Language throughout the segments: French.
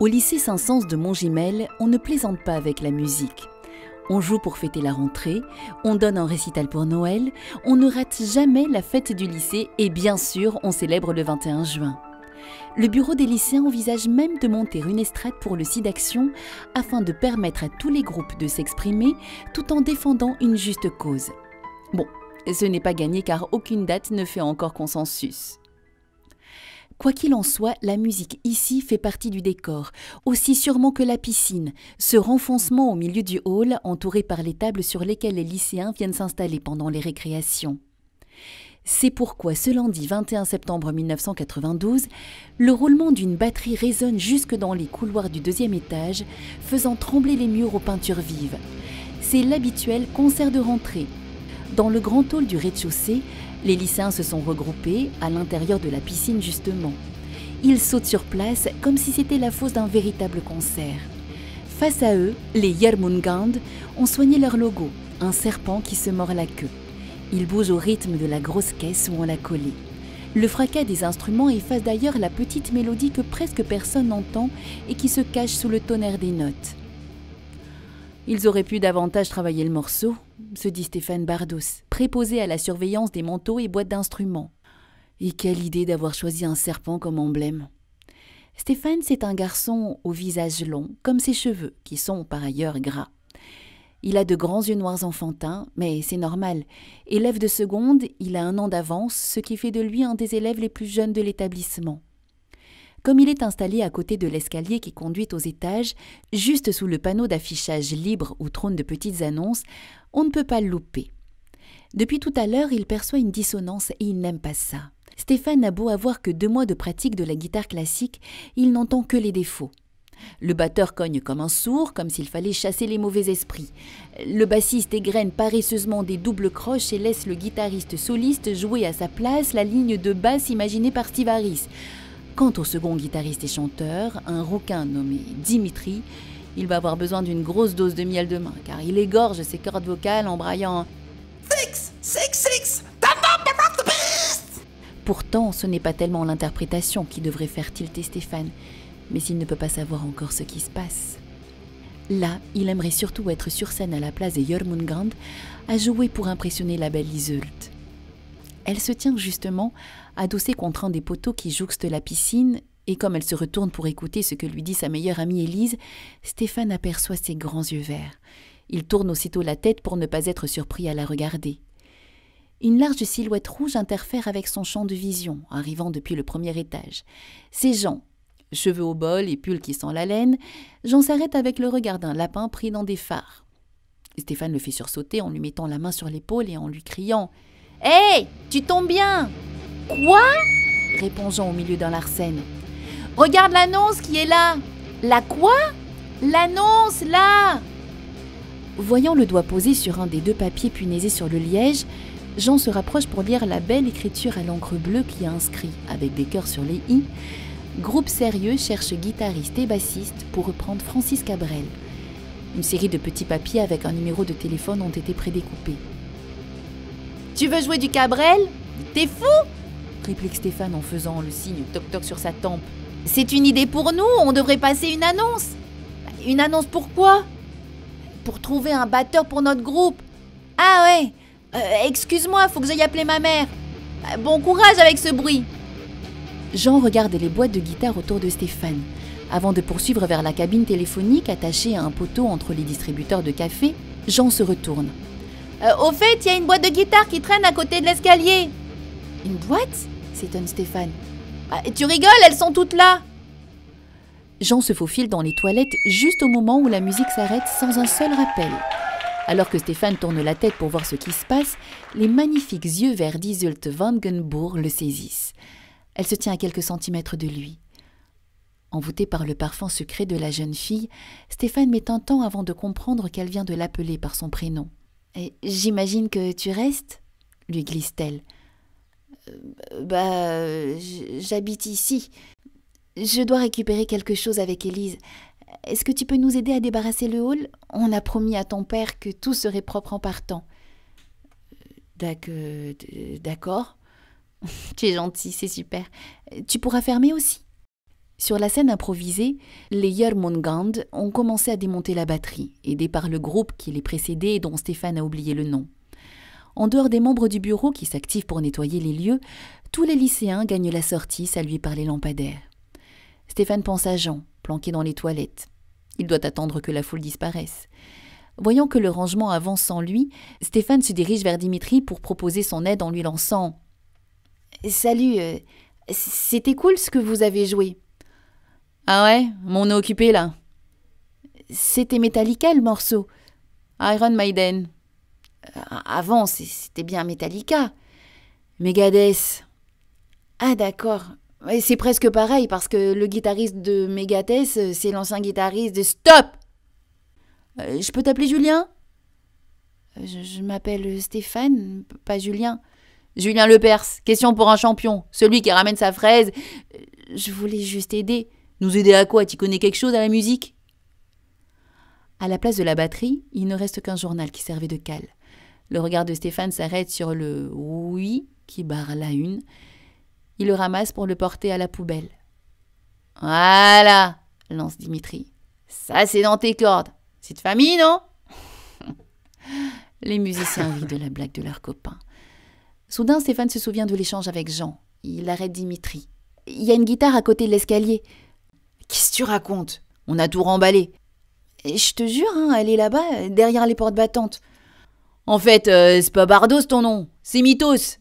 Au lycée Saint-Saëns de Montgimel, on ne plaisante pas avec la musique. On joue pour fêter la rentrée, on donne un récital pour Noël, on ne rate jamais la fête du lycée et bien sûr, on célèbre le 21 juin. Le bureau des lycéens envisage même de monter une estrade pour le SIDAction afin de permettre à tous les groupes de s'exprimer tout en défendant une juste cause. Bon, ce n'est pas gagné car aucune date ne fait encore consensus. Quoi qu'il en soit, la musique ici fait partie du décor, aussi sûrement que la piscine, ce renfoncement au milieu du hall entouré par les tables sur lesquelles les lycéens viennent s'installer pendant les récréations. C'est pourquoi ce lundi 21 septembre 1992, le roulement d'une batterie résonne jusque dans les couloirs du deuxième étage, faisant trembler les murs aux peintures vives. C'est l'habituel concert de rentrée. Dans le grand hall du rez-de-chaussée, les lycéens se sont regroupés à l'intérieur de la piscine justement. Ils sautent sur place comme si c'était la fosse d'un véritable concert. Face à eux, les Yarmungand ont soigné leur logo, un serpent qui se mord la queue. Ils bougent au rythme de la grosse caisse où on l'a collé. Le fracas des instruments efface d'ailleurs la petite mélodie que presque personne n'entend et qui se cache sous le tonnerre des notes. Ils auraient pu davantage travailler le morceau, se dit Stéphane Bardos, préposé à la surveillance des manteaux et boîtes d'instruments. Et quelle idée d'avoir choisi un serpent comme emblème. Stéphane, c'est un garçon au visage long, comme ses cheveux, qui sont par ailleurs gras. Il a de grands yeux noirs enfantins, mais c'est normal. Élève de seconde, il a 1 an d'avance, ce qui fait de lui un des élèves les plus jeunes de l'établissement. Comme il est installé à côté de l'escalier qui conduit aux étages, juste sous le panneau d'affichage libre où trônent de petites annonces, on ne peut pas le louper. Depuis tout à l'heure, il perçoit une dissonance et il n'aime pas ça. Stéphane a beau avoir que 2 mois de pratique de la guitare classique, il n'entend que les défauts. Le batteur cogne comme un sourd, comme s'il fallait chasser les mauvais esprits. Le bassiste égrène paresseusement des doubles croches et laisse le guitariste soliste jouer à sa place la ligne de basse imaginée par Steve Harris. Quant au second guitariste et chanteur, un rouquin nommé Dimitri, il va avoir besoin d'une grosse dose de miel de main, car il égorge ses cordes vocales en braillant « Six, six, six, the number of the beast !» Pourtant, ce n'est pas tellement l'interprétation qui devrait faire tilter Stéphane, mais il ne peut pas savoir encore ce qui se passe. Là, il aimerait surtout être sur scène à la place des Jormungand, à jouer pour impressionner la belle Iseult. Elle se tient justement adossée contre un des poteaux qui jouxte la piscine, et comme elle se retourne pour écouter ce que lui dit sa meilleure amie Élise, Stéphane aperçoit ses grands yeux verts. Il tourne aussitôt la tête pour ne pas être surpris à la regarder. Une large silhouette rouge interfère avec son champ de vision, arrivant depuis le premier étage. C'est Jean. Cheveux au bol et pull qui sent la laine, Jean s'arrête avec le regard d'un lapin pris dans des phares. Stéphane le fait sursauter en lui mettant la main sur l'épaule et en lui criant « Hé, tu tombes bien !»« Quoi ?» répond Jean au milieu d'un larcène. « Regarde l'annonce qui est là !»« La quoi ?»« L'annonce, là !» Voyant le doigt posé sur un des 2 papiers punaisés sur le liège, Jean se rapproche pour lire la belle écriture à l'encre bleue qui a inscrit, avec des cœurs sur les i, « Groupe sérieux cherche guitariste et bassiste pour reprendre Francis Cabrel ». Une série de petits papiers avec un numéro de téléphone ont été prédécoupés. « Tu veux jouer du Cabrel ? T'es fou ?» réplique Stéphane en faisant le signe toc-toc sur sa tempe. « C'est une idée pour nous, on devrait passer une annonce. »« Une annonce pourquoi ? » ?»« Pour trouver un batteur pour notre groupe. »« Ah ouais, excuse-moi, faut que j'aille appeler ma mère. Bon courage avec ce bruit. » Jean regarde les boîtes de guitare autour de Stéphane. Avant de poursuivre vers la cabine téléphonique attachée à un poteau entre les distributeurs de café, Jean se retourne. « Au fait, il y a une boîte de guitare qui traîne à côté de l'escalier. »« Une boîte ?» s'étonne Stéphane. « Tu rigoles, elles sont toutes là !» Jean se faufile dans les toilettes juste au moment où la musique s'arrête sans un seul rappel. Alors que Stéphane tourne la tête pour voir ce qui se passe, les magnifiques yeux verts d'Iseult Wangenbourg le saisissent. Elle se tient à quelques centimètres de lui. Envoûté par le parfum secret de la jeune fille, Stéphane met un temps avant de comprendre qu'elle vient de l'appeler par son prénom. « J'imagine que tu restes ?» lui glisse-t-elle. J'habite ici. Je dois récupérer quelque chose avec Élise. Est-ce que tu peux nous aider à débarrasser le hall ? On a promis à ton père que tout serait propre en partant. » D'accord. Tu es gentil, c'est super. Tu pourras fermer aussi ? Sur la scène improvisée, les Jörmungand ont commencé à démonter la batterie, aidés par le groupe qui les précédait et dont Stéphane a oublié le nom. En dehors des membres du bureau qui s'activent pour nettoyer les lieux, tous les lycéens gagnent la sortie salués par les lampadaires. Stéphane pense à Jean, planqué dans les toilettes. Il doit attendre que la foule disparaisse. Voyant que le rangement avance sans lui, Stéphane se dirige vers Dimitri pour proposer son aide en lui lançant « Salut, c'était cool ce que vous avez joué. » « Ah ouais, on est occupé là. »« C'était Metallica le morceau. »« Iron Maiden. »« Avant, c'était bien Metallica. »« Megadeth. »« Ah d'accord. C'est presque pareil parce que le guitariste de Megadeth, c'est l'ancien guitariste de... » « Stop ! Je peux t'appeler Julien ? » Je m'appelle Stéphane, pas Julien. « Julien Lepers, question pour un champion, celui qui ramène sa fraise. Je voulais juste aider. » « Nous aider à quoi? Tu connais quelque chose à la musique ?» À la place de la batterie, il ne reste qu'un journal qui servait de cale. Le regard de Stéphane s'arrête sur le « oui » qui barre la une. Il le ramasse pour le porter à la poubelle. « Voilà !» lance Dimitri. « Ça, c'est dans tes cordes. C'est de famille, non ?» Les musiciens rient de la blague de leurs copains. Soudain, Stéphane se souvient de l'échange avec Jean. Il arrête Dimitri. « Il y a une guitare à côté de l'escalier. » « Qu'est-ce que tu racontes? On a tout remballé. »« Je te jure, elle est là-bas, derrière les portes battantes. »« En fait, c'est pas Bardos ton nom, c'est Mythos. »«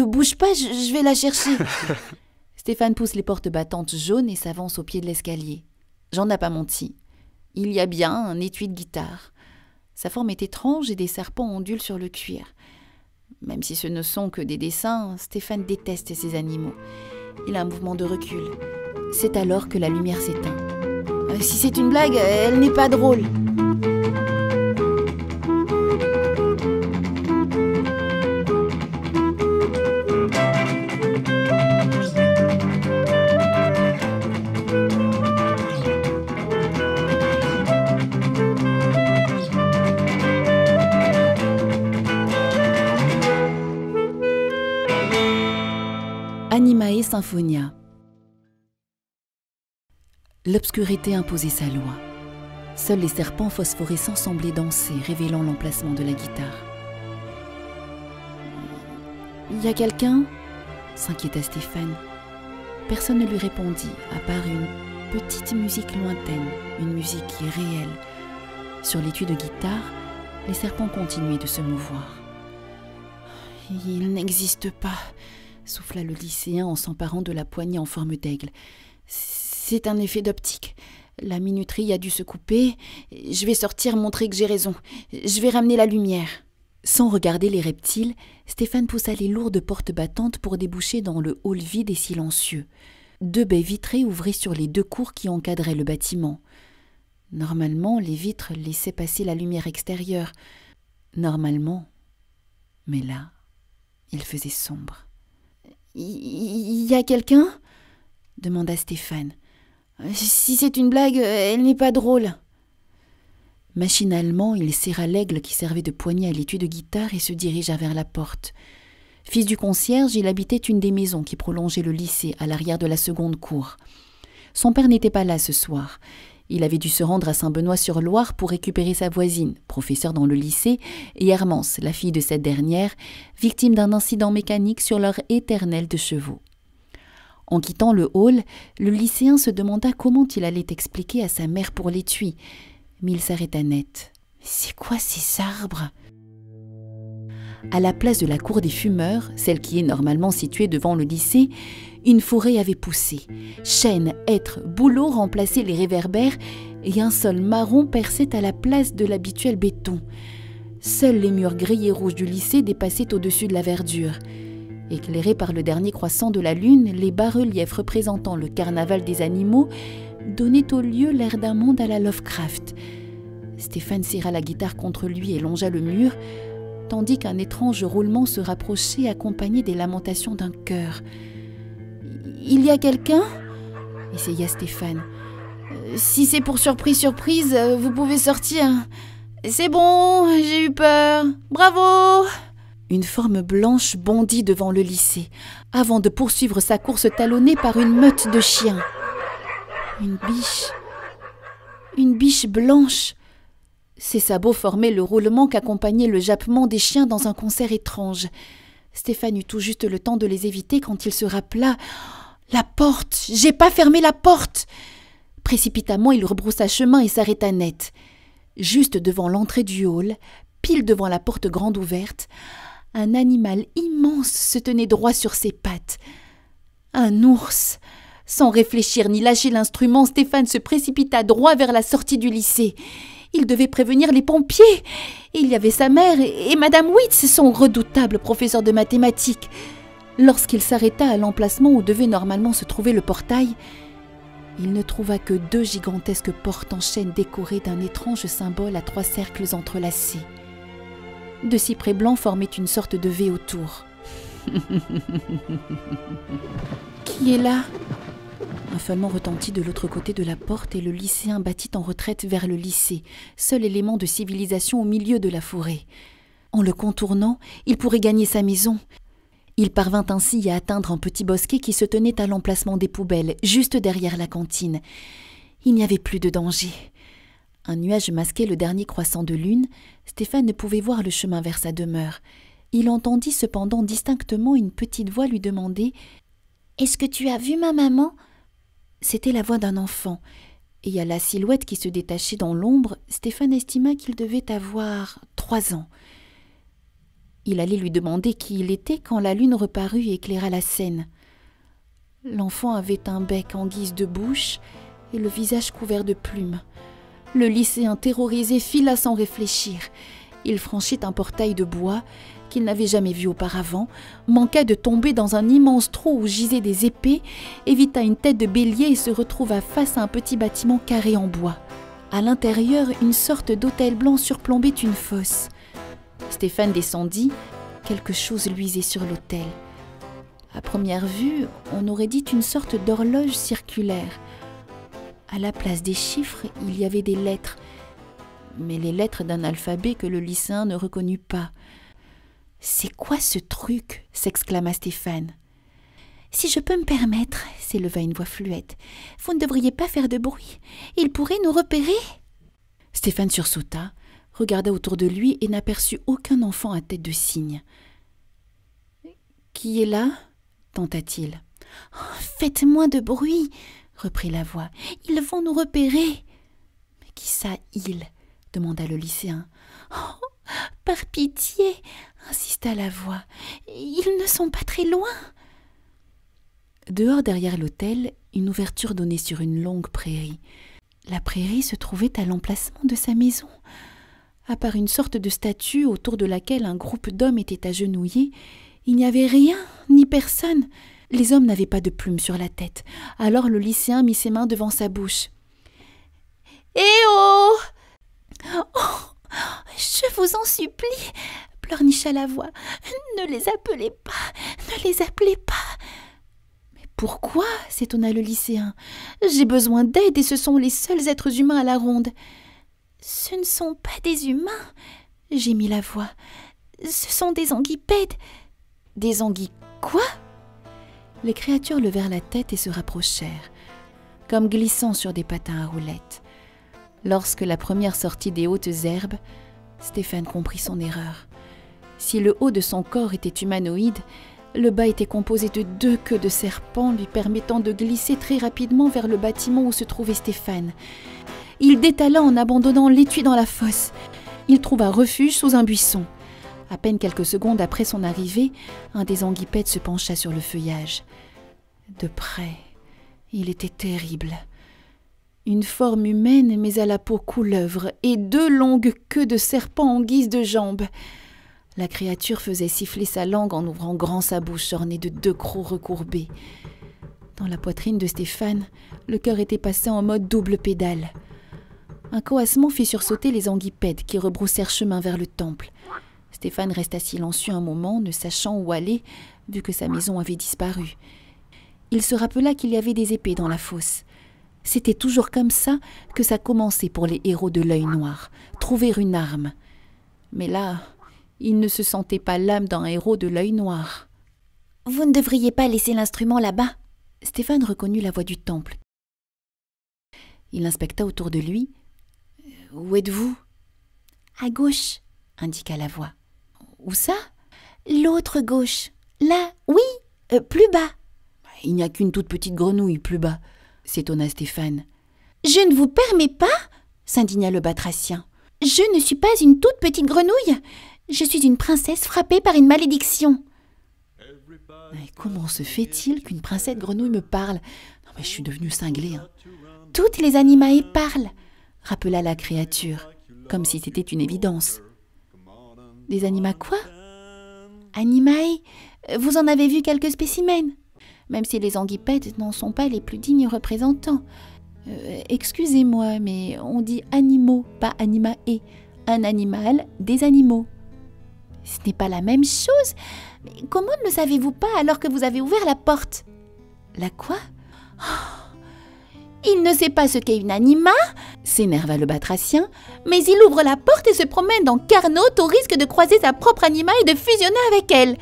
Bouge pas, je vais la chercher. » Stéphane pousse les portes battantes jaunes et s'avance au pied de l'escalier. Jean n'a pas menti. Il y a bien un étui de guitare. Sa forme est étrange et des serpents ondulent sur le cuir. Même si ce ne sont que des dessins, Stéphane déteste ces animaux. Il a un mouvement de recul. C'est alors que la lumière s'éteint. « Si c'est une blague, elle n'est pas drôle. » Animae Symphonia. L'obscurité imposait sa loi. Seuls les serpents phosphorescents semblaient danser, révélant l'emplacement de la guitare. « Il y a quelqu'un ?» s'inquiéta Stéphane. Personne ne lui répondit, à part une petite musique lointaine, une musique irréelle. Sur l'étui de guitare, les serpents continuaient de se mouvoir. « Il n'existe pas !» souffla le lycéen en s'emparant de la poignée en forme d'aigle. « C'est un effet d'optique. La minuterie a dû se couper. Je vais sortir montrer que j'ai raison. Je vais ramener la lumière. » Sans regarder les reptiles, Stéphane poussa les lourdes portes battantes pour déboucher dans le hall vide et silencieux. 2 baies vitrées ouvraient sur les 2 cours qui encadraient le bâtiment. Normalement, les vitres laissaient passer la lumière extérieure. Normalement. Mais là, il faisait sombre. « Il y a quelqu'un ?» demanda Stéphane. « Si c'est une blague, elle n'est pas drôle. » Machinalement, il serra l'aigle qui servait de poignée à l'étui de guitare et se dirigea vers la porte. Fils du concierge, il habitait une des maisons qui prolongeait le lycée à l'arrière de la seconde cour. Son père n'était pas là ce soir. Il avait dû se rendre à Saint-Benoît-sur-Loire pour récupérer sa voisine, professeure dans le lycée, et Hermance, la fille de cette dernière, victime d'un incident mécanique sur leur éternel de chevaux. En quittant le hall, le lycéen se demanda comment il allait expliquer à sa mère pour l'étui, mais il s'arrêta net. « C'est quoi ces arbres ?» À la place de la cour des fumeurs, celle qui est normalement située devant le lycée, une forêt avait poussé. Chênes, hêtres, bouleaux remplaçaient les réverbères et un sol marron perçait à la place de l'habituel béton. Seuls les murs gris et rouges du lycée dépassaient au-dessus de la verdure. Éclairés par le dernier croissant de la lune, les bas-reliefs représentant le carnaval des animaux donnaient au lieu l'air d'un monde à la Lovecraft. Stéphane serra la guitare contre lui et longea le mur, tandis qu'un étrange roulement se rapprochait accompagné des lamentations d'un chœur. « Il y a quelqu'un ?» essaya Stéphane. « Si c'est pour surprise, vous pouvez sortir. »« C'est bon, j'ai eu peur. Bravo !» Une forme blanche bondit devant le lycée, avant de poursuivre sa course talonnée par une meute de chiens. Une biche blanche. Ses sabots formaient le roulement qu'accompagnait le jappement des chiens dans un concert étrange. Stéphane eut tout juste le temps de les éviter quand il se rappela. « La porte! J'ai pas fermé la porte !» Précipitamment, il rebroussa chemin et s'arrêta net. Juste devant l'entrée du hall, pile devant la porte grande ouverte, un animal immense se tenait droit sur ses pattes. Un ours. Sans réfléchir ni lâcher l'instrument, Stéphane se précipita droit vers la sortie du lycée. Il devait prévenir les pompiers. Il y avait sa mère et Madame Witz, son redoutable professeur de mathématiques. Lorsqu'il s'arrêta à l'emplacement où devait normalement se trouver le portail, il ne trouva que 2 gigantesques portes en chêne décorées d'un étrange symbole à 3 cercles entrelacés. 2 cyprès blancs formaient une sorte de V autour. « Qui est là ?» Un feulement retentit de l'autre côté de la porte et le lycéen battit en retraite vers le lycée, seul élément de civilisation au milieu de la forêt. En le contournant, il pourrait gagner sa maison. Il parvint ainsi à atteindre un petit bosquet qui se tenait à l'emplacement des poubelles, juste derrière la cantine. Il n'y avait plus de danger. Un nuage masquait le dernier croissant de lune. Stéphane ne pouvait voir le chemin vers sa demeure. Il entendit cependant distinctement une petite voix lui demander « Est-ce que tu as vu ma maman ?» C'était la voix d'un enfant, et à la silhouette qui se détachait dans l'ombre, Stéphane estima qu'il devait avoir 3 ans. Il allait lui demander qui il était quand la lune reparut et éclaira la scène. L'enfant avait un bec en guise de bouche et le visage couvert de plumes. Le lycéen terrorisé fila sans réfléchir. Il franchit un portail de bois qu'il n'avait jamais vu auparavant, manqua de tomber dans un immense trou où gisaient des épées, évita une tête de bélier et se retrouva face à un petit bâtiment carré en bois. À l'intérieur, une sorte d'autel blanc surplombait une fosse. Stéphane descendit, quelque chose luisait sur l'autel. À première vue, on aurait dit une sorte d'horloge circulaire. À la place des chiffres, il y avait des lettres, mais les lettres d'un alphabet que le lycéen ne reconnut pas. « C'est quoi ce truc ?» s'exclama Stéphane. « Si je peux me permettre, » s'éleva une voix fluette, « vous ne devriez pas faire de bruit. Il pourrait nous repérer. » Stéphane sursauta, regarda autour de lui et n'aperçut aucun enfant à tête de cygne. « Qui est là ?» tenta-t-il. Oh, « Faites moins de bruit !» reprit la voix. « Ils vont nous repérer. »« Mais qui ça, ils ?» demanda le lycéen. « Oh, par pitié !» insista la voix. « Ils ne sont pas très loin. » Dehors, derrière l'autel, une ouverture donnait sur une longue prairie. La prairie se trouvait à l'emplacement de sa maison. À part une sorte de statue autour de laquelle un groupe d'hommes était agenouillés, il n'y avait rien, ni personne. Les hommes n'avaient pas de plumes sur la tête. Alors le lycéen mit ses mains devant sa bouche. « Eh oh !»« Oh, je vous en supplie !» pleurnicha la voix. « Ne les appelez pas, ne les appelez pas !»« Mais pourquoi ?» s'étonna le lycéen. « J'ai besoin d'aide et ce sont les seuls êtres humains à la ronde. »« Ce ne sont pas des humains, » gémit la voix. « Ce sont des anguipèdes. »« Des quoi ?» Les créatures levèrent la tête et se rapprochèrent, comme glissant sur des patins à roulettes. Lorsque la première sortit des hautes herbes, Stéphane comprit son erreur. Si le haut de son corps était humanoïde, le bas était composé de 2 queues de serpent lui permettant de glisser très rapidement vers le bâtiment où se trouvait Stéphane. Il détala en abandonnant l'étui dans la fosse. Il trouva refuge sous un buisson. À peine quelques secondes après son arrivée, un des anguipèdes se pencha sur le feuillage. De près, il était terrible. Une forme humaine mais à la peau couleuvre et 2 longues queues de serpent en guise de jambes. La créature faisait siffler sa langue en ouvrant grand sa bouche ornée de 2 crocs recourbés. Dans la poitrine de Stéphane, le cœur était passé en mode double pédale. Un coassement fit sursauter les anguipèdes qui rebroussèrent chemin vers le temple. Stéphane resta silencieux un moment, ne sachant où aller, vu que sa maison avait disparu. Il se rappela qu'il y avait des épées dans la fosse. C'était toujours comme ça que ça commençait pour les héros de l'œil noir, trouver une arme. Mais là, il ne se sentait pas l'âme d'un héros de l'œil noir. « Vous ne devriez pas laisser l'instrument là-bas ?» Stéphane reconnut la voix du temple. Il inspecta autour de lui. « Où êtes-vous »« À gauche, indiqua la voix. « Où ça ?»« L'autre gauche. Là, oui, plus bas. »« Il n'y a qu'une toute petite grenouille plus bas, » s'étonna Stéphane. « Je ne vous permets pas » s'indigna le batracien. « Je ne suis pas une toute petite grenouille. Je suis une princesse frappée par une malédiction. » Mais comment se fait-il qu'une princesse grenouille me parle? Non mais je suis devenue cinglée. Toutes les animae parlent, rappela la créature, comme si c'était une évidence. Des animas quoi? Animae, vous en avez vu quelques spécimens, même si les anguipèdes n'en sont pas les plus dignes représentants. Excusez-moi, mais on dit animaux, pas animae. Un animal, des animaux. Ce n'est pas la même chose. Mais comment ne le savez-vous pas alors que vous avez ouvert la porte? La quoi? Oh, il ne sait pas ce qu'est une anima, s'énerva le batracien, mais il ouvre la porte et se promène dans Carnot au risque de croiser sa propre anima et de fusionner avec elle.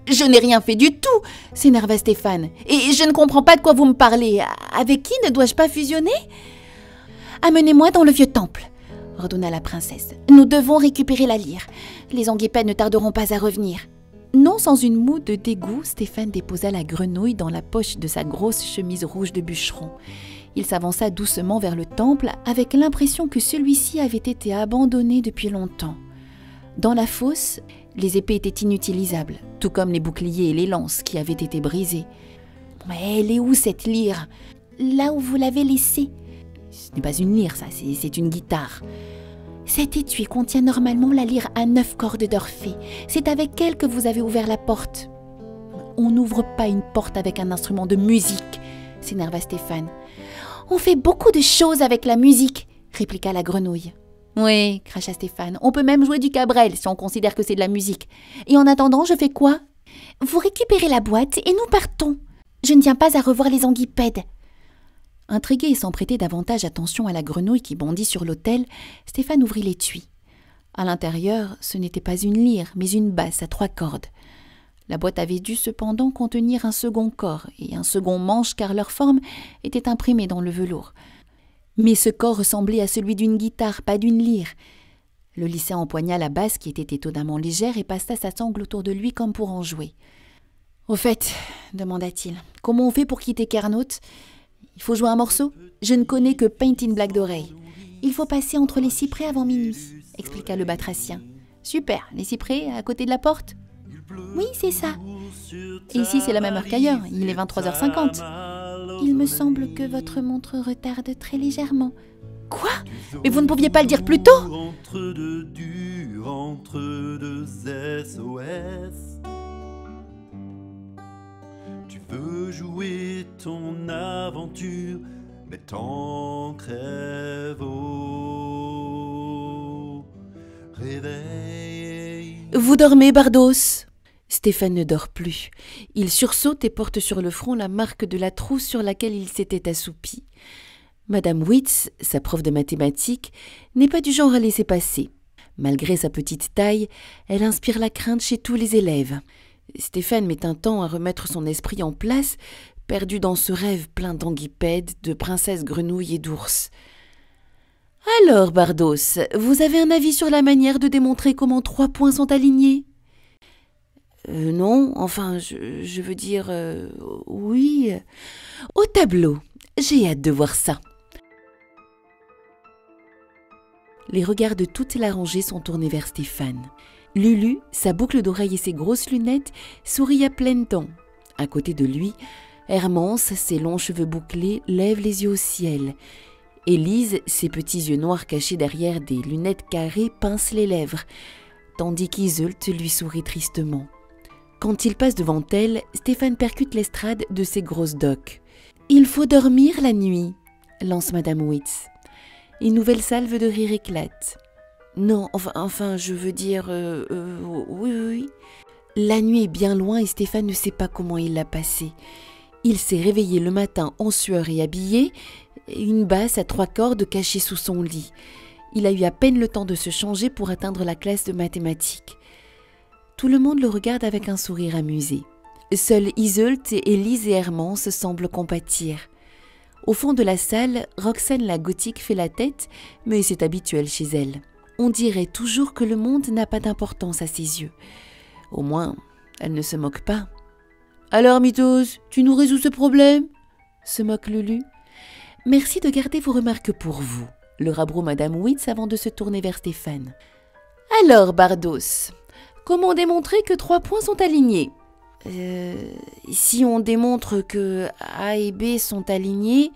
Je n'ai rien fait du tout, s'énerva Stéphane. Et je ne comprends pas de quoi vous me parlez. Avec qui ne dois-je pas fusionner? Amenez-moi dans le vieux temple, ordonna la princesse. Nous devons récupérer la lyre. Les anguipèdes ne tarderont pas à revenir. Non sans une moue de dégoût, Stéphane déposa la grenouille dans la poche de sa grosse chemise rouge de bûcheron. Il s'avança doucement vers le temple avec l'impression que celui-ci avait été abandonné depuis longtemps. Dans la fosse, les épées étaient inutilisables, tout comme les boucliers et les lances qui avaient été brisés. Mais elle est où cette lyre? Là où vous l'avez laissée. Ce n'est pas une lyre, ça, c'est une guitare. Cet étui contient normalement la lyre à 9 cordes d'Orphée. C'est avec elle que vous avez ouvert la porte. On n'ouvre pas une porte avec un instrument de musique, s'énerva Stéphane. On fait beaucoup de choses avec la musique, répliqua la grenouille. Oui, cracha Stéphane, on peut même jouer du cabrel si on considère que c'est de la musique. Et en attendant, je fais quoi? Vous récupérez la boîte et nous partons. Je ne tiens pas à revoir les anguipèdes. Intrigué et sans prêter davantage attention à la grenouille qui bondit sur l'autel, Stéphane ouvrit l'étui. À l'intérieur, ce n'était pas une lyre, mais une basse à 3 cordes. La boîte avait dû cependant contenir un second corps et un second manche car leur forme était imprimée dans le velours. Mais ce corps ressemblait à celui d'une guitare, pas d'une lyre. Le lycéen empoigna la basse qui était étonnamment légère et passa sa sangle autour de lui comme pour en jouer. « Au fait, demanda-t-il, comment on fait pour quitter Carnot ? Il faut jouer un morceau ? Je ne connais que Paint in Black d'oreille. Il faut passer entre les cyprès avant minuit, expliqua le batracien. Super, les cyprès à côté de la porte ? Oui, c'est ça. Et ici, c'est la même heure qu'ailleurs, il est 23h50. Il me semble que votre montre retarde très légèrement. Quoi ? Mais vous ne pouviez pas le dire plus tôt ? Entre deux SOS. Tu veux jouer ton aventure, mais t'en crèves au réveil. Vous dormez, Bardos ? Stéphane ne dort plus. Il sursaute et porte sur le front la marque de la trousse sur laquelle il s'était assoupi. Madame Witz, sa prof de mathématiques, n'est pas du genre à laisser passer. Malgré sa petite taille, elle inspire la crainte chez tous les élèves. Stéphane met un temps à remettre son esprit en place, perdu dans ce rêve plein d'anguipèdes, de princesses grenouilles et d'ours. « Alors, Bardos, vous avez un avis sur la manière de démontrer comment 3 points sont alignés ?» Non, enfin, je veux dire, oui. Au tableau, j'ai hâte de voir ça. Les regards de toute la rangée sont tournés vers Stéphane. Lulu, sa boucle d'oreille et ses grosses lunettes, sourit à pleines dents. À côté de lui, Hermance, ses longs cheveux bouclés, lève les yeux au ciel. Élise, ses petits yeux noirs cachés derrière des lunettes carrées, pince les lèvres, tandis qu'Iseult lui sourit tristement. Quand il passe devant elle, Stéphane percute l'estrade de ses grosses docs. « Il faut dormir la nuit », lance Madame Witz. Une nouvelle salve de rire éclate. « Non, enfin, je veux dire... oui. » La nuit est bien loin et Stéphane ne sait pas comment il l'a passée. Il s'est réveillé le matin en sueur et habillé, une basse à 3 cordes cachée sous son lit. Il a eu à peine le temps de se changer pour atteindre la classe de mathématiques. Tout le monde le regarde avec un sourire amusé. Seuls Iseult, Élise et Hermance semblent compatir. Au fond de la salle, Roxane la gothique fait la tête, mais c'est habituel chez elle. On dirait toujours que le monde n'a pas d'importance à ses yeux. Au moins, elle ne se moque pas. « Alors, Mythos, tu nous résous ce problème ?» se moque Lulu. « Merci de garder vos remarques pour vous », le rabroue Madame Witz avant de se tourner vers Stéphane. « Alors, Bardos, comment démontrer que 3 points sont alignés ? Si on démontre que A et B sont alignés,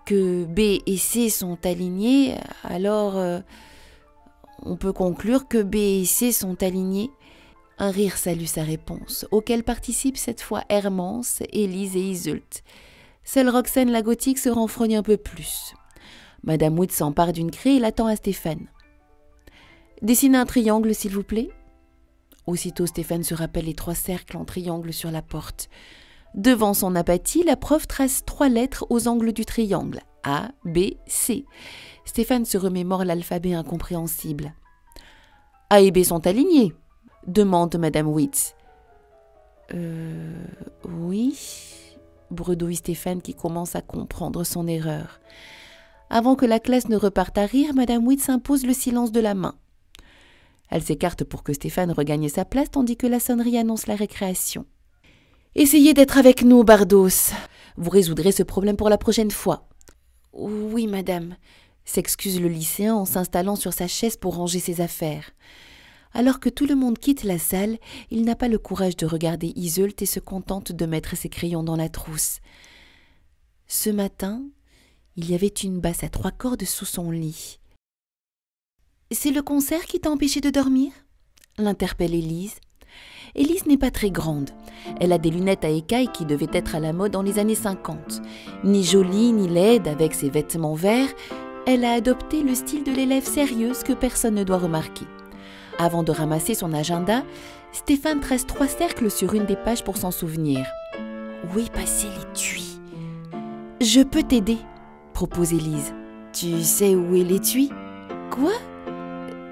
que B et C sont alignés, alors on peut conclure que B et C sont alignés. » Un rire salue sa réponse, auquel participent cette fois Hermance, Élise et Iseult. Seule Roxane la gothique se renfrogne un peu plus. Madame Witz s'empare d'une craie et l'attend à Stéphane. « Dessinez un triangle, s'il vous plaît. » Aussitôt, Stéphane se rappelle les 3 cercles en triangle sur la porte. Devant son apathie, la prof trace 3 lettres aux angles du triangle. A, B, C. Stéphane se remémore l'alphabet incompréhensible. « A et B sont alignés ?» demande Madame Witz. Oui, bredouille Stéphane qui commence à comprendre son erreur. Avant que la classe ne reparte à rire, Madame Witz impose le silence de la main. Elle s'écarte pour que Stéphane regagne sa place tandis que la sonnerie annonce la récréation. « Essayez d'être avec nous, Bardos. Vous résoudrez ce problème pour la prochaine fois. »« Oui, madame », s'excuse le lycéen en s'installant sur sa chaise pour ranger ses affaires. Alors que tout le monde quitte la salle, il n'a pas le courage de regarder Iseult et se contente de mettre ses crayons dans la trousse. Ce matin, il y avait une basse à 3 cordes sous son lit. « C'est le concert qui t'a empêché de dormir ?» l'interpelle Élise. Élise n'est pas très grande. Elle a des lunettes à écailles qui devaient être à la mode dans les années 50. Ni jolie ni laide avec ses vêtements verts, elle a adopté le style de l'élève sérieuse que personne ne doit remarquer. Avant de ramasser son agenda, Stéphane trace 3 cercles sur une des pages pour s'en souvenir. « Où est passé l'étui ?»« Je peux t'aider, » propose Élise. « Tu sais où est l'étui ?»« Quoi ?»«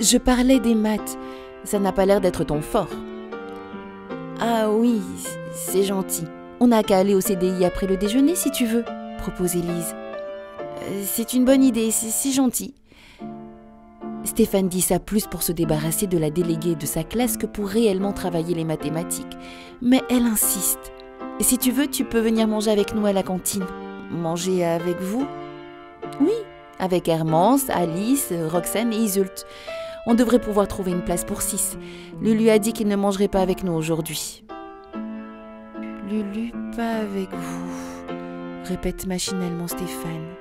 Je parlais des maths. Ça n'a pas l'air d'être ton fort. »« Ah oui, c'est gentil. On n'a qu'à aller au CDI après le déjeuner si tu veux, » propose Élise. « C'est une bonne idée, c'est gentil. » Stéphane dit ça plus pour se débarrasser de la déléguée de sa classe que pour réellement travailler les mathématiques. Mais elle insiste. « Si tu veux, tu peux venir manger avec nous à la cantine. »« Manger avec vous ?»« Oui, avec Hermance, Alice, Roxane et Iseult. On devrait pouvoir trouver une place pour 6. Lulu a dit qu'il ne mangerait pas avec nous aujourd'hui. »« Lulu, pas avec vous, » répète machinalement Stéphane.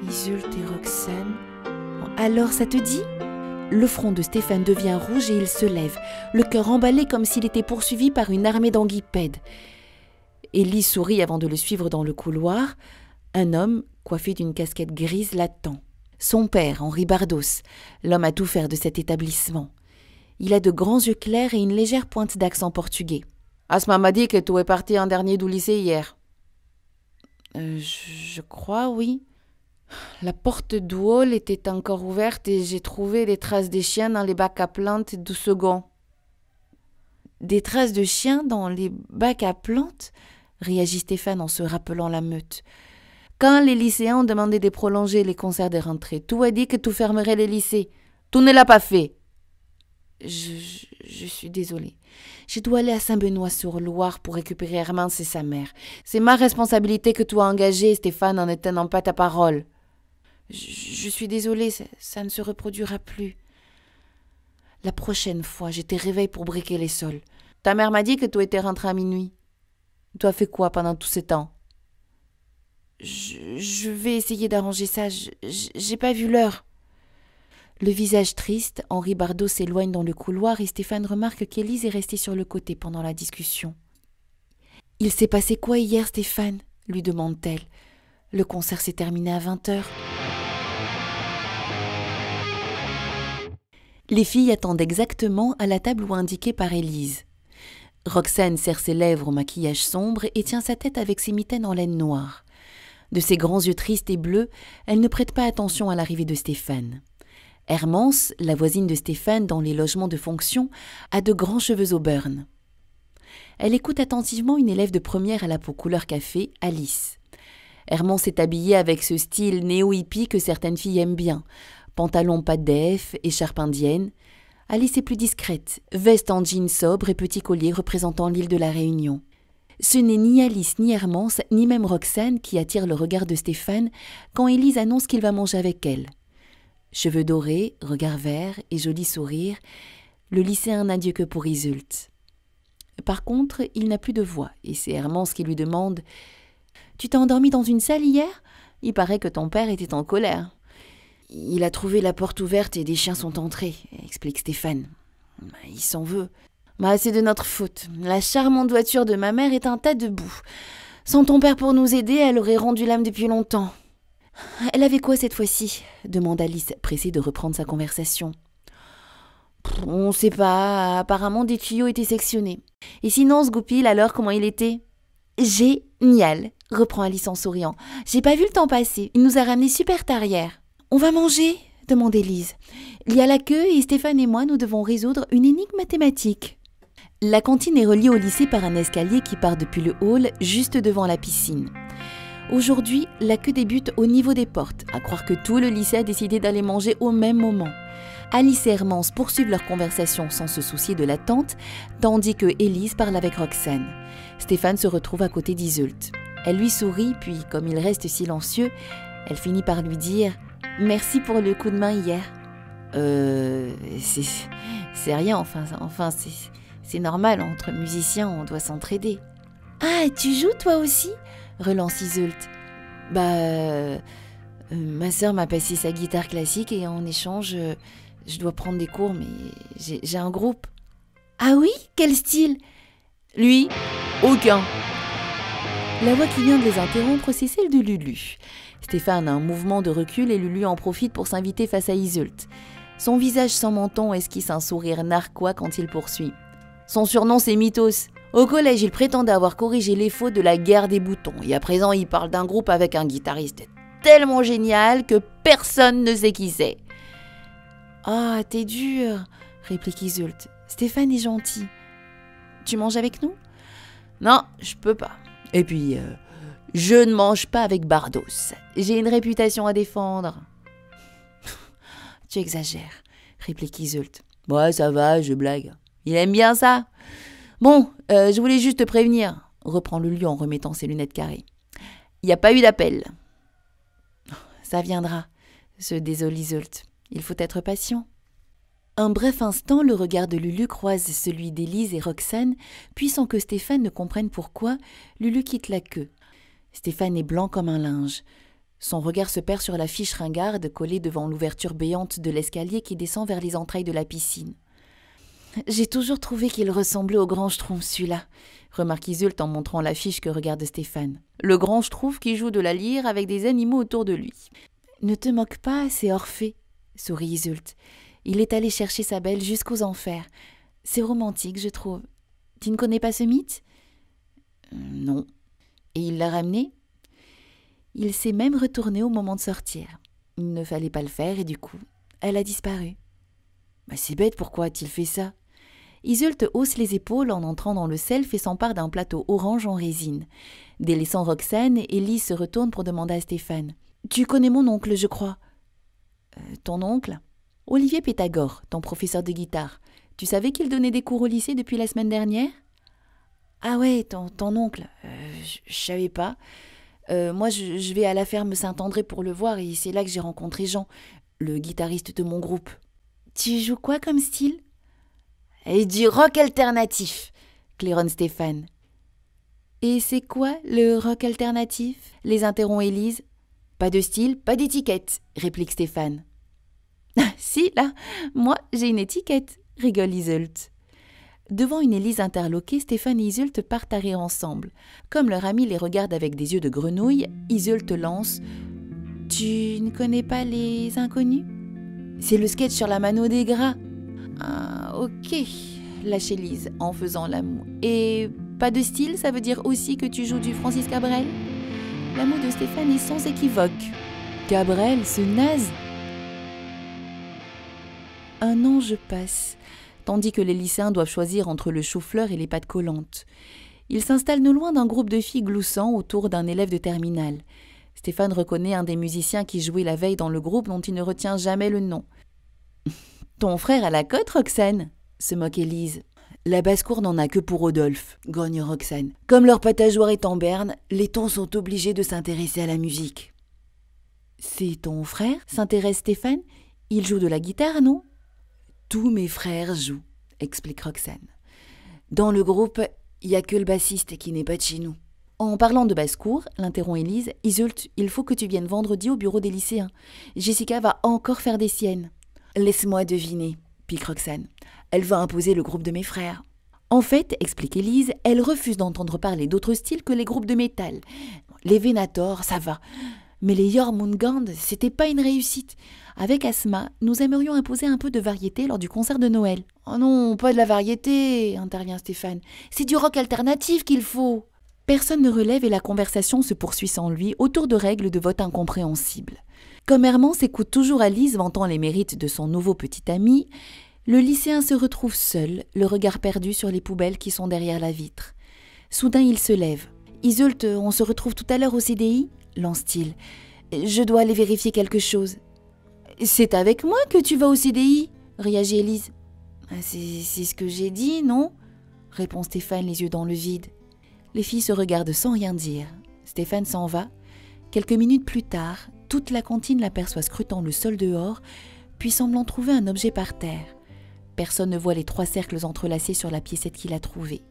Iseult et Roxane. « Alors, ça te dit ?» Le front de Stéphane devient rouge et il se lève, le cœur emballé comme s'il était poursuivi par une armée d'anguipèdes. Élise sourit avant de le suivre dans le couloir. Un homme, coiffé d'une casquette grise, l'attend. Son père, Henri Bardos, l'homme à tout faire de cet établissement. Il a de grands yeux clairs et une légère pointe d'accent portugais. « Asma m'a dit que tu es parti en dernier du lycée hier. »« Je crois, oui. La porte du hall était encore ouverte et j'ai trouvé des traces des chiens dans les bacs à plantes du second. »« Des traces de chiens dans les bacs à plantes ?» réagit Stéphane en se rappelant la meute. Quand les lycéens ont demandé de prolonger les concerts de rentrée, tu as dit que tu fermerais les lycées. Tu ne l'as pas fait. Je suis désolée. Je dois aller à Saint-Benoît-sur-Loire pour récupérer Hermance et sa mère. C'est ma responsabilité que tu as engagée, Stéphane, en ne tenant pas ta parole. Je suis désolée, ça ne se reproduira plus. La prochaine fois, je te réveille pour briquer les sols. Ta mère m'a dit que tu étais rentrée à minuit. Tu as fait quoi pendant tout ce temps? Je vais essayer d'arranger ça. J'ai pas vu l'heure. Le visage triste, Henri Bardos s'éloigne dans le couloir et Stéphane remarque qu'Élise est restée sur le côté pendant la discussion. « Il s'est passé quoi hier, Stéphane ?» lui demande-t-elle. « Le concert s'est terminé à 20h. » Les filles attendent exactement à la table où indiquée par Élise. Roxane serre ses lèvres au maquillage sombre et tient sa tête avec ses mitaines en laine noire. De ses grands yeux tristes et bleus, elle ne prête pas attention à l'arrivée de Stéphane. Hermance, la voisine de Stéphane dans les logements de fonction, a de grands cheveux au burn. Elle écoute attentivement une élève de première à la peau couleur café, Alice. Hermance est habillée avec ce style néo-hippie que certaines filles aiment bien. Pantalon pas def, écharpe indienne. Alice est plus discrète, veste en jean sobre et petit collier représentant l'île de la Réunion. Ce n'est ni Alice, ni Hermance, ni même Roxane qui attire le regard de Stéphane quand Élise annonce qu'il va manger avec elle. Cheveux dorés, regard vert et joli sourire, le lycéen n'a Dieu que pour Iseult. Par contre, il n'a plus de voix et c'est Hermance qui lui demande « Tu t'es endormi dans une salle hier ? Il paraît que ton père était en colère. » « Il a trouvé la porte ouverte et des chiens sont entrés, » explique Stéphane. « Il s'en veut. » « C'est de notre faute. La charmante voiture de ma mère est un tas de boue. Sans ton père pour nous aider, elle aurait rendu l'âme depuis longtemps. »« Elle avait quoi cette fois-ci » demande Alice, pressée de reprendre sa conversation. « On sait pas. Apparemment, des tuyaux étaient sectionnés. Et sinon, ce goupil, alors, comment il était ?»« Génial » reprend Alice en souriant. « J'ai pas vu le temps passer. Il nous a ramenés super tard hier. »« On va manger ?» demande Élise. « Il y a la queue et Stéphane et moi, nous devons résoudre une énigme mathématique. » La cantine est reliée au lycée par un escalier qui part depuis le hall, juste devant la piscine. Aujourd'hui, la queue débute au niveau des portes, à croire que tout le lycée a décidé d'aller manger au même moment. Alice et Hermance poursuivent leur conversation sans se soucier de l'attente, tandis que Élise parle avec Roxane. Stéphane se retrouve à côté d'Iseult. Elle lui sourit, puis, comme il reste silencieux, elle finit par lui dire « Merci pour le coup de main hier. » C'est rien, enfin c'est normal, entre musiciens, on doit s'entraider. « Ah, tu joues toi aussi ?» relance Iseult. « Ma sœur m'a passé sa guitare classique et en échange, je dois prendre des cours, mais j'ai un groupe. »« Ah oui ? Quel style ?»« Lui, aucun. » La voix qui vient de les interrompre, c'est celle de Lulu. Stéphane a un mouvement de recul et Lulu en profite pour s'inviter face à Iseult. Son visage sans menton esquisse un sourire narquois quand il poursuit. Son surnom, c'est Mythos. Au collège, il prétendait avoir corrigé les fautes de la guerre des boutons. Et à présent, il parle d'un groupe avec un guitariste tellement génial que personne ne sait qui c'est. « Ah, t'es dur !» réplique Iseult. « Stéphane est gentil. Tu manges avec nous ?»« Non, je peux pas. Et puis, je ne mange pas avec Bardos. J'ai une réputation à défendre. » « Tu exagères, » réplique Iseult. « Ouais, ça va, je blague. Il aime bien ça. Bon, je voulais juste te prévenir, » reprend Lulu en remettant ses lunettes carrées. « Il n'y a pas eu d'appel. »« Ça viendra, » se désole Iseult. « Il faut être patient. » Un bref instant, le regard de Lulu croise celui d'Élise et Roxane, puis sans que Stéphane ne comprenne pourquoi, Lulu quitte la queue. Stéphane est blanc comme un linge. Son regard se perd sur la fiche ringarde collée devant l'ouverture béante de l'escalier qui descend vers les entrailles de la piscine. « J'ai toujours trouvé qu'il ressemblait au grand Schtroumpf, celui-là, » remarque Iseult en montrant l'affiche que regarde Stéphane. Le grand Schtroumpf qui joue de la lyre avec des animaux autour de lui. « Ne te moque pas, c'est Orphée, » sourit Iseult. « Il est allé chercher sa belle jusqu'aux enfers. C'est romantique, je trouve. Tu ne connais pas ce mythe ? » Non. « Et il l'a ramené ? » Il s'est même retourné au moment de sortir. Il ne fallait pas le faire et du coup, elle a disparu. « C'est bête, pourquoi a-t-il fait ça ?» Iseult hausse les épaules en entrant dans le self et s'empare d'un plateau orange en résine. Délaissant Roxane, Élise se retourne pour demander à Stéphane. « Tu connais mon oncle, je crois. »« Ton oncle ?»« Olivier Pétagore, ton professeur de guitare. Tu savais qu'il donnait des cours au lycée depuis la semaine dernière ?»« Ah ouais, ton oncle. Je savais pas. Moi, je vais à la ferme Saint-André pour le voir et c'est là que j'ai rencontré Jean, le guitariste de mon groupe. »« Tu joues quoi comme style ?»« Et du rock alternatif, » claironne Stéphane. « Et c'est quoi le rock alternatif ?» les interrompt Élise. « Pas de style, pas d'étiquette, » réplique Stéphane. « Si, là, moi j'ai une étiquette, » rigole Iseult. Devant une Élise interloquée, Stéphane et Iseult partent à rire ensemble. Comme leur ami les regarde avec des yeux de grenouille, Iseult lance « Tu ne connais pas les inconnus ?» C'est le sketch sur la mano des gras. « Ah, ok, » lâche Élise en faisant la moue. « Et pas de style, ça veut dire aussi que tu joues du Francis Cabrel ?» La moue de Stéphane est sans équivoque. « Cabrel, ce naze !» Un ange passe, tandis que les lycéens doivent choisir entre le chou-fleur et les pâtes collantes. Ils s'installent non loin d'un groupe de filles gloussant autour d'un élève de terminale. Stéphane reconnaît un des musiciens qui jouait la veille dans le groupe dont il ne retient jamais le nom. « Ton frère a la cote, Roxane ?» se moque Élise. « La basse-cour n'en a que pour Rodolphe, » grogne Roxane. « Comme leur patageoire est en berne, les tons sont obligés de s'intéresser à la musique. »« C'est ton frère ?» s'intéresse Stéphane. « Il joue de la guitare, non ?»« Tous mes frères jouent, » explique Roxane. « Dans le groupe, il n'y a que le bassiste qui n'est pas de chez nous. » En parlant de basse-cour, l'interrompt Élise, « Iseult, il faut que tu viennes vendredi au bureau des lycéens. Jessica va encore faire des siennes. »« Laisse-moi deviner, » pique Roxane. « Elle va imposer le groupe de mes frères. » En fait, explique Élise, elle refuse d'entendre parler d'autres styles que les groupes de métal. Les Venator, ça va. Mais les Jormungand, c'était pas une réussite. Avec Asma, nous aimerions imposer un peu de variété lors du concert de Noël. « Oh non, pas de la variété, » intervient Stéphane. « C'est du rock alternatif qu'il faut. » Personne ne relève et la conversation se poursuit sans lui autour de règles de vote incompréhensibles. Comme Hermance écoute toujours Alice vantant les mérites de son nouveau petit ami, le lycéen se retrouve seul, le regard perdu sur les poubelles qui sont derrière la vitre. Soudain, il se lève. « Iseult, on se retrouve tout à l'heure au CDI ?» lance-t-il. « Je dois aller vérifier quelque chose. »« C'est avec moi que tu vas au CDI ?» réagit Élise. « C'est ce que j'ai dit, non ?» répond Stéphane, les yeux dans le vide. Les filles se regardent sans rien dire. Stéphane s'en va. Quelques minutes plus tard, toute la cantine l'aperçoit scrutant le sol dehors, puis semblant trouver un objet par terre. Personne ne voit les 3 cercles entrelacés sur la piécette qu'il a trouvée.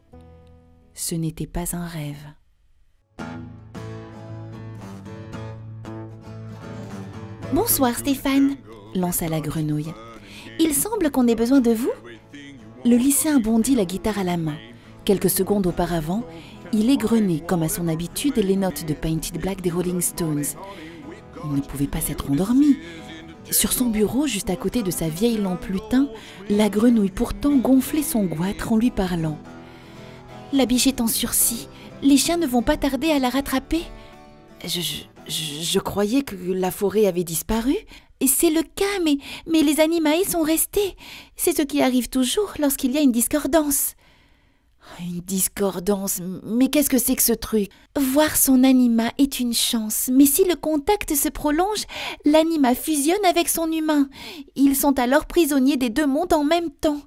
Ce n'était pas un rêve. « Bonsoir Stéphane » lança la grenouille. « Il semble qu'on ait besoin de vous ?» Le lycéen bondit, la guitare à la main. Quelques secondes auparavant, il égrenait, comme à son habitude, les notes de Painted Black des Rolling Stones. Il ne pouvait pas s'être endormi. Sur son bureau, juste à côté de sa vieille lampe lutin, la grenouille pourtant gonflait son goitre en lui parlant. « La biche est en sursis. Les chiens ne vont pas tarder à la rattraper. »« Je croyais que la forêt avait disparu. » Et c'est le cas, mais les animae sont restés. C'est ce qui arrive toujours lorsqu'il y a une discordance. » Une discordance? Mais qu'est-ce que c'est que ce truc? Voir son anima est une chance, mais si le contact se prolonge, l'anima fusionne avec son humain. Ils sont alors prisonniers des 2 mondes en même temps.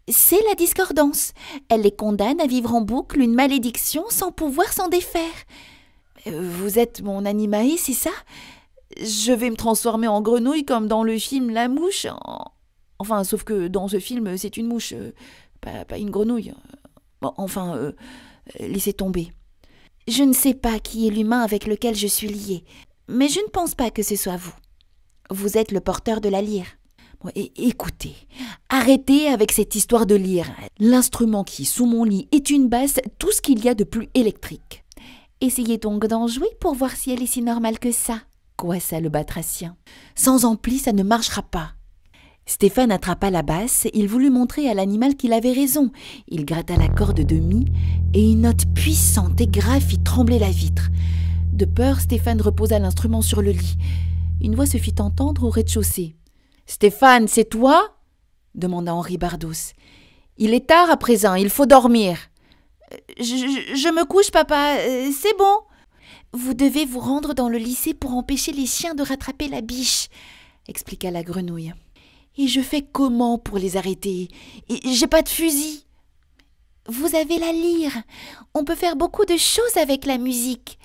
C'est la discordance. Elle les condamne à vivre en boucle une malédiction sans pouvoir s'en défaire. Vous êtes mon animae, c'est ça? Je vais me transformer en grenouille comme dans le film La Mouche. Enfin, sauf que dans ce film, c'est une mouche, pas une grenouille. Bon, enfin, laissez tomber. Je ne sais pas qui est l'humain avec lequel je suis liée, mais je ne pense pas que ce soit vous. Vous êtes le porteur de la lyre. Bon, écoutez, arrêtez avec cette histoire de lyre. L'instrument qui est sous mon lit est une basse, tout ce qu'il y a de plus électrique. Essayez donc d'en jouer pour voir si elle est si normale que ça, coassa le batracien. Sans ampli, ça ne marchera pas. Stéphane attrapa la basse, il voulut montrer à l'animal qu'il avait raison. Il gratta la corde de mi, et une note puissante et grave fit trembler la vitre. De peur, Stéphane reposa l'instrument sur le lit. Une voix se fit entendre au rez-de-chaussée. « Stéphane, c'est toi ?» demanda Henri Bardos. « Il est tard à présent, il faut dormir. »« Je me couche, papa, c'est bon. » « Vous devez vous rendre dans le lycée pour empêcher les chiens de rattraper la biche, » expliqua la grenouille. « Et je fais comment pour les arrêter? J'ai pas de fusil. »« Vous avez la lyre. On peut faire beaucoup de choses avec la musique. »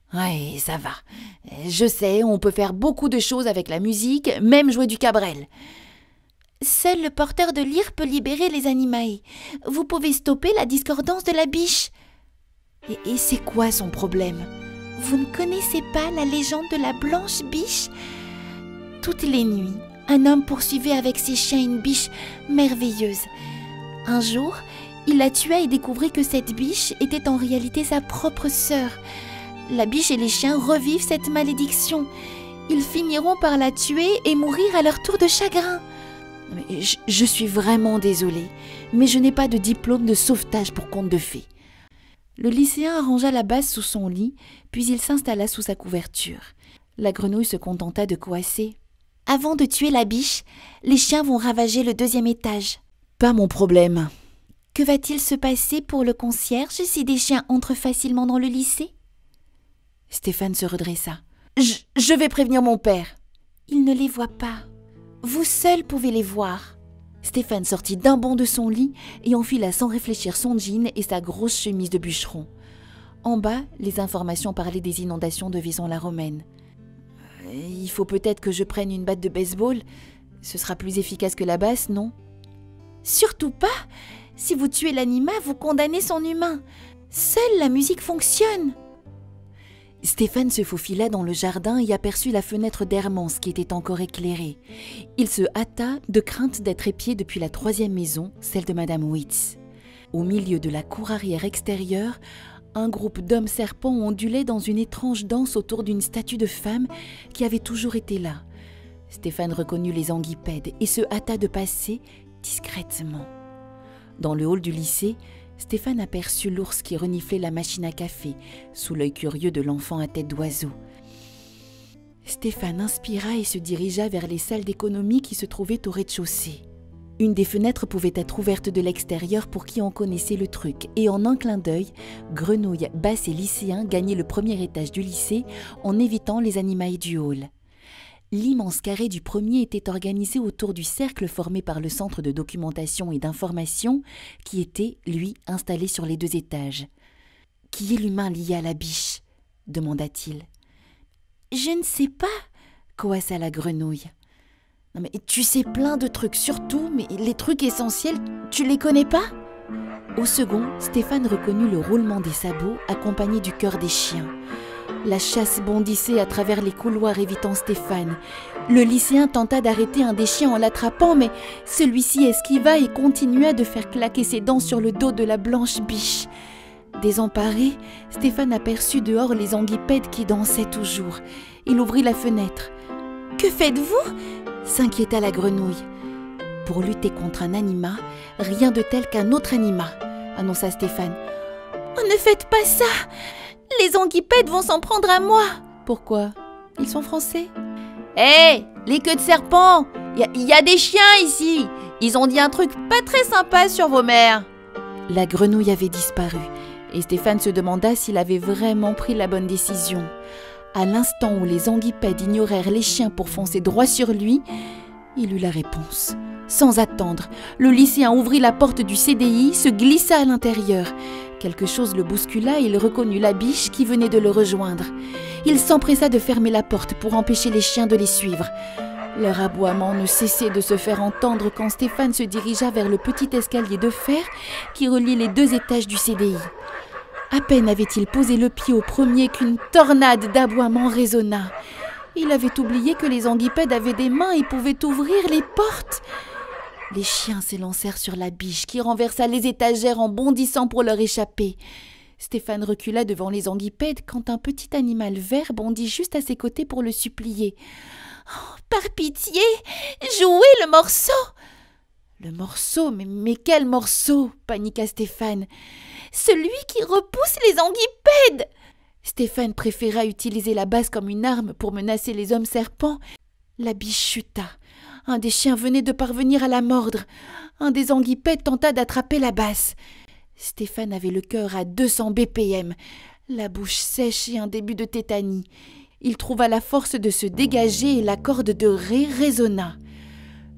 « Oui, ça va. Je sais, on peut faire beaucoup de choses avec la musique, même jouer du cabrel. » « Seul le porteur de lyre peut libérer les animae. Vous pouvez stopper la discordance de la biche. » « Et c'est quoi son problème? » Vous ne connaissez pas la légende de la blanche biche? Toutes les nuits, un homme poursuivait avec ses chiens une biche merveilleuse. Un jour, il la tua et découvrit que cette biche était en réalité sa propre sœur. La biche et les chiens revivent cette malédiction. Ils finiront par la tuer et mourir à leur tour de chagrin. Mais je suis vraiment désolée, mais je n'ai pas de diplôme de sauvetage pour conte de fées. Le lycéen arrangea la basse sous son lit, puis il s'installa sous sa couverture. La grenouille se contenta de coasser. « Avant de tuer la biche, les chiens vont ravager le 2e étage. »« Pas mon problème. »« Que va-t-il se passer pour le concierge si des chiens entrent facilement dans le lycée ?» Stéphane se redressa. Je vais prévenir mon père. » Il ne les voit pas. Vous seul pouvez les voir. Stéphane sortit d'un bond de son lit et enfila sans réfléchir son jean et sa grosse chemise de bûcheron. En bas, les informations parlaient des inondations de Vaison-la-Romaine. « Il faut peut-être que je prenne une batte de baseball. Ce sera plus efficace que la basse, non ?»« Surtout pas. Si vous tuez l'animal, vous condamnez son humain. Seule la musique fonctionne. » Stéphane se faufila dans le jardin et aperçut la fenêtre d'Hermance qui était encore éclairée. Il se hâta de crainte d'être épié depuis la 3e maison, celle de Madame Witz. Au milieu de la cour arrière extérieure, un groupe d'hommes serpents ondulait dans une étrange danse autour d'une statue de femme qui avait toujours été là. Stéphane reconnut les anguipèdes et se hâta de passer discrètement. Dans le hall du lycée, Stéphane aperçut l'ours qui reniflait la machine à café, sous l'œil curieux de l'enfant à tête d'oiseau. Stéphane inspira et se dirigea vers les salles d'économie qui se trouvaient au rez-de-chaussée. Une des fenêtres pouvait être ouverte de l'extérieur pour qui en connaissait le truc, et en un clin d'œil, Grenouille, Basse et lycéens gagnaient le premier étage du lycée en évitant les animailles du hall. L'immense carré du premier était organisé autour du cercle formé par le centre de documentation et d'information qui était, lui, installé sur les 2 étages. « Qui est l'humain lié à la biche ?» demanda-t-il. « Je ne sais pas, » coassa la grenouille. « Non mais tu sais plein de trucs, surtout, mais les trucs essentiels, tu les connais pas ?» Au second, Stéphane reconnut le roulement des sabots accompagné du cœur des chiens. La chasse bondissait à travers les couloirs évitant Stéphane. Le lycéen tenta d'arrêter un des chiens en l'attrapant, mais celui-ci esquiva et continua de faire claquer ses dents sur le dos de la blanche biche. Désemparé, Stéphane aperçut dehors les anguipèdes qui dansaient toujours. Il ouvrit la fenêtre. « Que faites-vous » s'inquiéta la grenouille. « Pour lutter contre un anima, rien de tel qu'un autre anima » annonça Stéphane. « Oh, ne faites pas ça ! Les anguipèdes vont s'en prendre à moi !»« Pourquoi ? Ils sont français ?»« Hé, les queues de serpent ! Il y a des chiens ici. Ils ont dit un truc pas très sympa sur vos mères. » La grenouille avait disparu et Stéphane se demanda s'il avait vraiment pris la bonne décision. À l'instant où les anguipèdes ignorèrent les chiens pour foncer droit sur lui, il eut la réponse. Sans attendre, le lycéen ouvrit la porte du CDI, se glissa à l'intérieur. Quelque chose le bouscula et il reconnut la biche qui venait de le rejoindre. Il s'empressa de fermer la porte pour empêcher les chiens de les suivre. Leur aboiement ne cessait de se faire entendre quand Stéphane se dirigea vers le petit escalier de fer qui reliait les 2 étages du CDI. À peine avait-il posé le pied au premier qu'une tornade d'aboiements résonna. Il avait oublié que les anguipèdes avaient des mains et pouvaient ouvrir les portes. Les chiens s'élancèrent sur la biche qui renversa les étagères en bondissant pour leur échapper. Stéphane recula devant les anguipèdes quand un petit animal vert bondit juste à ses côtés pour le supplier. « Oh, par pitié, jouez le morceau !»« Le morceau ? Mais quel morceau ?» paniqua Stéphane. « Celui qui repousse les anguipèdes !» Stéphane préféra utiliser la basse comme une arme pour menacer les hommes serpents. La biche chuta. Un des chiens venait de parvenir à la mordre. Un des anguipèdes tenta d'attraper la basse. Stéphane avait le cœur à 200 BPM, la bouche sèche et un début de tétanie. Il trouva la force de se dégager et la corde de ré résonna.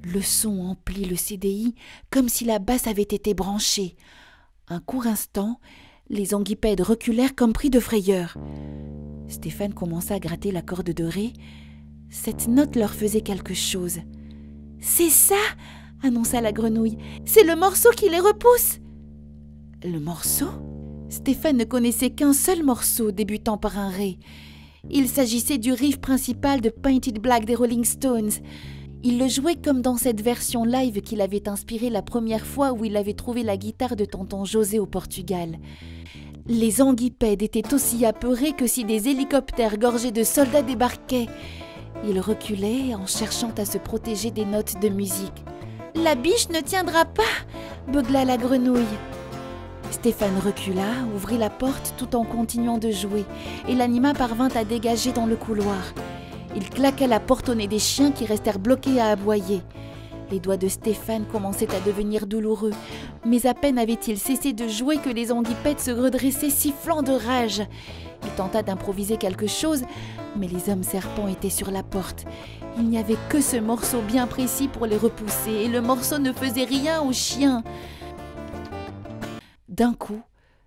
Le son emplit le CDI comme si la basse avait été branchée. Un court instant, les anguipèdes reculèrent comme pris de frayeur. Stéphane commença à gratter la corde de ré. Cette note leur faisait quelque chose. « C'est ça !» annonça la grenouille. « C'est le morceau qui les repousse !» Le morceau ? Stéphane ne connaissait qu'un seul morceau débutant par un ré. Il s'agissait du riff principal de Painted Black des Rolling Stones. Il le jouait comme dans cette version live qu'il avait inspirée la première fois où il avait trouvé la guitare de tonton José au Portugal. Les anguipèdes étaient aussi apeurés que si des hélicoptères gorgés de soldats débarquaient. Ils reculaient en cherchant à se protéger des notes de musique. « La biche ne tiendra pas !» beugla la grenouille. Stéphane recula, ouvrit la porte tout en continuant de jouer, et l'anima parvint à dégager dans le couloir. Il claqua la porte au nez des chiens qui restèrent bloqués à aboyer. Les doigts de Stéphane commençaient à devenir douloureux, mais à peine avait-il cessé de jouer que les anguipèdes se redressaient sifflant de rage. Il tenta d'improviser quelque chose, mais les hommes serpents étaient sur la porte. Il n'y avait que ce morceau bien précis pour les repousser, et le morceau ne faisait rien aux chiens. D'un coup,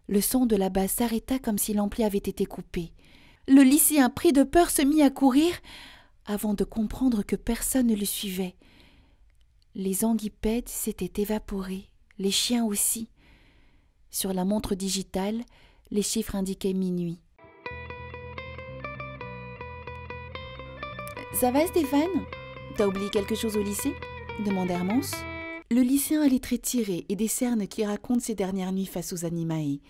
le son de la basse s'arrêta comme si l'ampli avait été coupé. Le lycéen, pris de peur, se mit à courir, avant de comprendre que personne ne le suivait. Les anguipèdes s'étaient évaporés, les chiens aussi. Sur la montre digitale, les chiffres indiquaient minuit. « Ça va, Stéphane? T'as oublié quelque chose au lycée ?» demanda Hermance. Le lycéen allait très tiré et des cernes qui racontent ses dernières nuits face aux animae.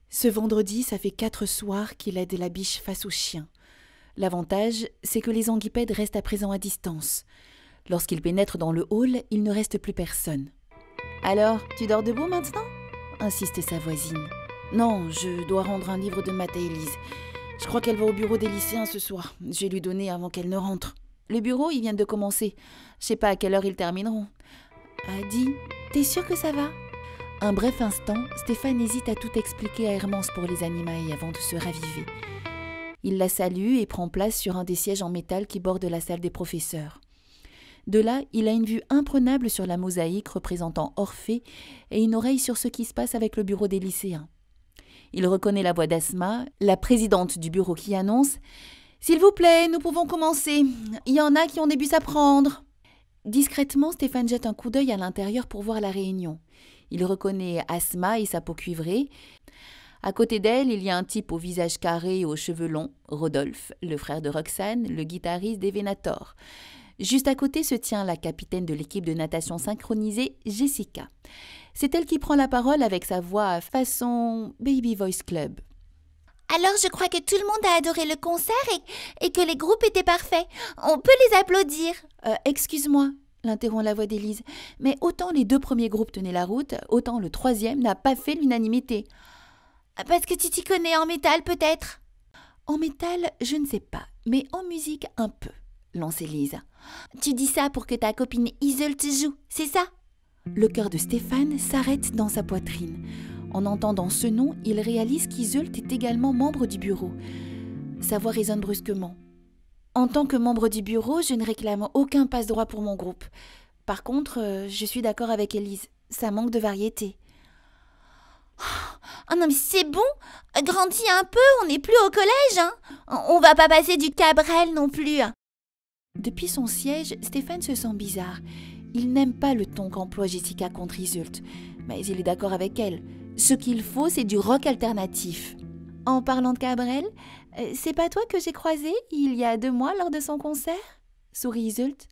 Ce vendredi, ça fait 4 soirs qu'il aide la biche face aux chiens. L'avantage, c'est que les anguipèdes restent à présent à distance. Lorsqu'il pénètre dans le hall, il ne reste plus personne. « Alors, tu dors debout maintenant ?» insiste sa voisine. « Non, je dois rendre un livre de maths à Élise. Je crois qu'elle va au bureau des lycéens ce soir. Je vais lui donner avant qu'elle ne rentre. Le bureau, ils viennent de commencer. Je sais pas à quelle heure ils termineront. » Dis, t'es sûre que ça va ? Un bref instant, Stéphane hésite à tout expliquer à Hermance pour les animae avant de se raviver. Il la salue et prend place sur un des sièges en métal qui borde la salle des professeurs. De là, il a une vue imprenable sur la mosaïque représentant Orphée et une oreille sur ce qui se passe avec le bureau des lycéens. Il reconnaît la voix d'Asma, la présidente du bureau qui annonce « S'il vous plaît, nous pouvons commencer. Il y en a qui ont des bus à prendre. » Discrètement, Stéphane jette un coup d'œil à l'intérieur pour voir la réunion. Il reconnaît Asma et sa peau cuivrée. À côté d'elle, il y a un type au visage carré et aux cheveux longs, Rodolphe, le frère de Roxane, le guitariste des Venator. Juste à côté se tient la capitaine de l'équipe de natation synchronisée, Jessica. C'est elle qui prend la parole avec sa voix façon Baby Voice Club. Alors je crois que tout le monde a adoré le concert et que les groupes étaient parfaits. On peut les applaudir. Excuse-moi, l'interrompt la voix d'Élise, mais autant les 2 premiers groupes tenaient la route, autant le 3e n'a pas fait l'unanimité. Parce que tu t'y connais en métal peut-être ? En métal, je ne sais pas, mais en musique un peu, lance Élise. Tu dis ça pour que ta copine Iseult joue, c'est ça ? Le cœur de Stéphane s'arrête dans sa poitrine. En entendant ce nom, il réalise qu'Iseult est également membre du bureau. Sa voix résonne brusquement. En tant que membre du bureau, je ne réclame aucun passe-droit pour mon groupe. Par contre, je suis d'accord avec Élise. Ça manque de variété. Oh non mais c'est bon, grandis un peu, on n'est plus au collège, hein. On va pas passer du Cabrel non plus. Depuis son siège, Stéphane se sent bizarre. Il n'aime pas le ton qu'emploie Jessica contre Iseult, mais il est d'accord avec elle. Ce qu'il faut, c'est du rock alternatif. En parlant de Cabrel, c'est pas toi que j'ai croisé il y a 2 mois lors de son concert ? Sourit Iseult.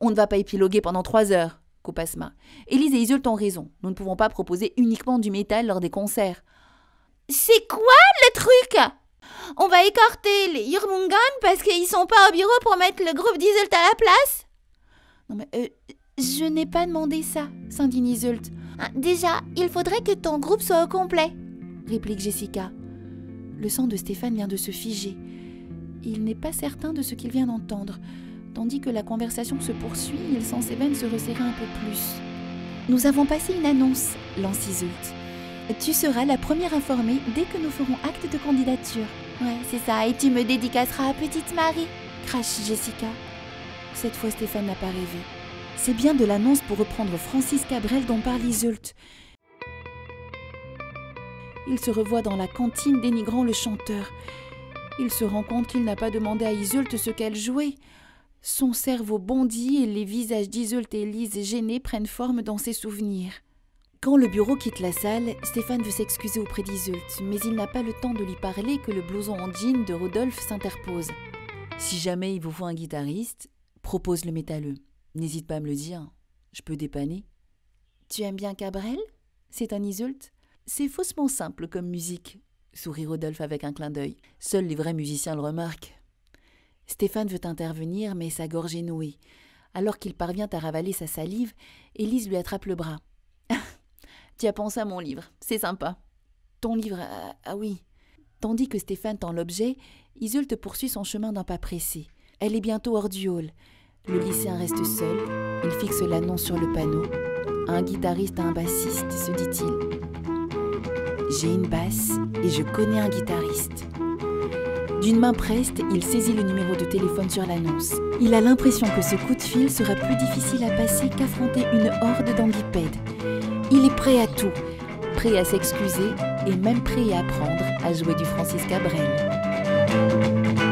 On ne va pas épiloguer pendant 3 heures, coupe Asma. Élise et Iseult ont raison. Nous ne pouvons pas proposer uniquement du métal lors des concerts. C'est quoi le truc ? On va écarter les Jurmungan parce qu'ils sont pas au bureau pour mettre le groupe d'Iseult à la place ? Non mais je n'ai pas demandé ça, s'indigne Iseult. Déjà, il faudrait que ton groupe soit au complet, réplique Jessica. Le sang de Stéphane vient de se figer. Il n'est pas certain de ce qu'il vient d'entendre. Tandis que la conversation se poursuit, il sent ses veines se resserrer un peu plus. Nous avons passé une annonce, lance Iseult. Tu seras la première informée dès que nous ferons acte de candidature. Ouais, c'est ça, et tu me dédicaceras à Petite Marie, crache Jessica. Cette fois, Stéphane n'a pas rêvé. C'est bien de l'annonce pour reprendre Francis Cabrel dont parle Iseult. Il se revoit dans la cantine dénigrant le chanteur. Il se rend compte qu'il n'a pas demandé à Iseult ce qu'elle jouait. Son cerveau bondit et les visages d'Iseult et Élise gênés prennent forme dans ses souvenirs. Quand le bureau quitte la salle, Stéphane veut s'excuser auprès d'Iseult, mais il n'a pas le temps de lui parler que le blouson en jean de Rodolphe s'interpose. « Si jamais il vous faut un guitariste, propose le métalleux. N'hésite pas à me le dire, je peux dépanner. »« Tu aimes bien Cabrel ?» s'étonne Iseult. « C'est faussement simple comme musique, » sourit Rodolphe avec un clin d'œil. Seuls les vrais musiciens le remarquent. Stéphane veut intervenir, mais sa gorge est nouée. Alors qu'il parvient à ravaler sa salive, Élise lui attrape le bras. « Tu as pensé à mon livre, c'est sympa. »« Ton livre, ah oui. » Tandis que Stéphane tend l'objet, Iseult poursuit son chemin d'un pas pressé. Elle est bientôt hors du hall. Le lycéen reste seul. Il fixe l'annonce sur le panneau. Un guitariste à un bassiste, se dit-il. J'ai une basse et je connais un guitariste. D'une main preste, il saisit le numéro de téléphone sur l'annonce. Il a l'impression que ce coup de fil sera plus difficile à passer qu'affronter une horde d'ambipèdes. Il est prêt à tout, prêt à s'excuser et même prêt à apprendre à jouer du Francis Cabrel.